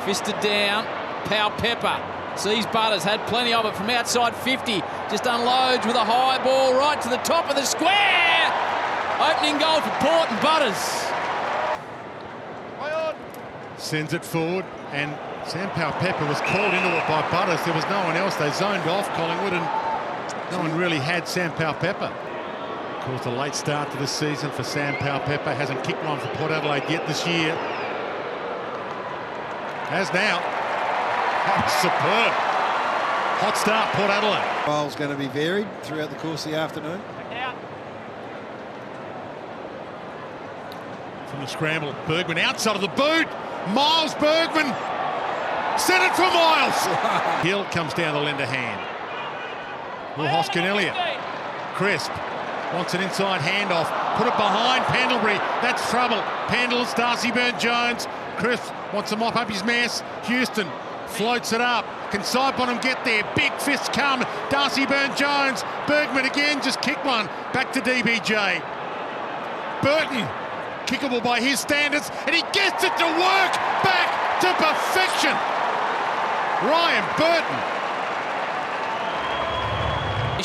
Fisted down. Pau Pepper sees Butters, had plenty of it from outside 50. Just unloads with a high ball right to the top of the square. Opening goal for Port and Butters. Sends it forward, and Sam Pau Pepper was called into it by Butters. There was no one else. They zoned off Collingwood, and no one really had Sam Pau Pepper. Of course, a late start to the season for Sam Pau Pepper. Hasn't kicked one for Port Adelaide yet this year. Has now. Oh, superb. Hot start, Port Adelaide. Trial's going to be varied throughout the course of the afternoon. From the scramble, Bergman outside of the boot. Miles Bergman sent it for Miles. Hill comes down the lender hand. Will Hoskin Elliott. Crisp wants an inside handoff. Put it behind Pendlebury. That's trouble. Pendles, Darcy Byrne-Jones. Crisp wants to mop up his mess. Houston floats it up. Can Sidebottom get there? Big fists come. Darcy Byrne-Jones. Bergman again, just kicked one. Back to DBJ. Burton. Kickable by his standards, and he gets it to work back to perfection. Ryan Burton.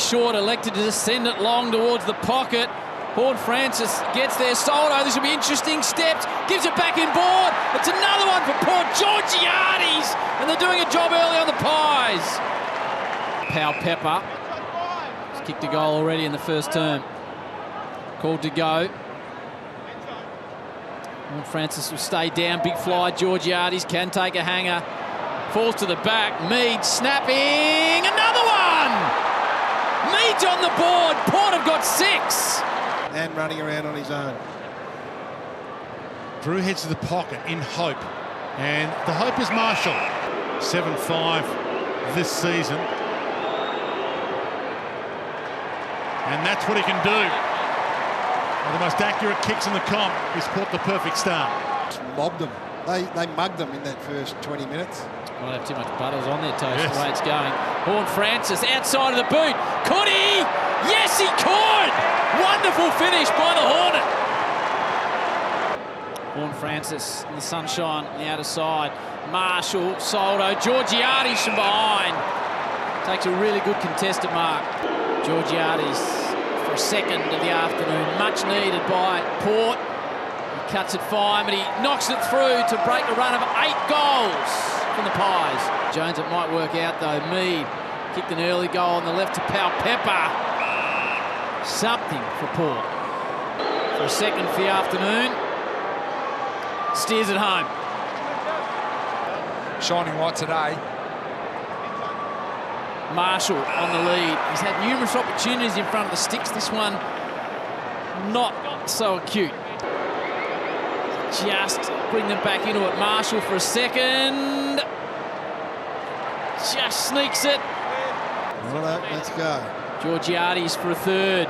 Short elected to just send it long towards the pocket. Horn Francis gets there. Soldo, this will be interesting. Steps, gives it back in board. It's another one for Port. Georgiades, and they're doing a job early on the Pies. Pau Pepper has kicked a goal already in the first term. Called to go. Francis will stay down. Big fly. Georgiades can take a hanger. Falls to the back. Mead snapping. Another one! Mead's on the board. Port have got 6. And running around on his own. Drew heads to the pocket in hope. And the hope is Marshall. 7-5 this season. And that's what he can do. One of the most accurate kicks in the comp. He's caught the perfect start. Mobbed them. They mugged them in that first 20 minutes. Might have too much Butters on their toast, yes. The way it's going. Horn Francis outside of the boot. Could he? Yes, he could! Wonderful finish by the Hornet. Horn Francis in the sunshine on the outer side. Marshall, Soldo, Georgiades from behind. Takes a really good contested mark. Georgiades for a second of the afternoon, much needed by Port. He cuts it fine, but he knocks it through to break a run of 8 goals from the Pies. Jones, it might work out though. Mead kicked an early goal on the left to Pau Pepper. Something for Port. For a second for the afternoon. Steers it home. Shining light today. Marshall on the lead. He's had numerous opportunities in front of the sticks. This one not so acute. Just bring them back into it. Marshall for a second. Just sneaks it. Righto, let's go. Georgiades for a third.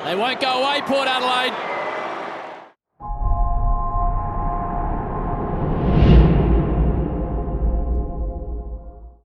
They won't go away, Port Adelaide.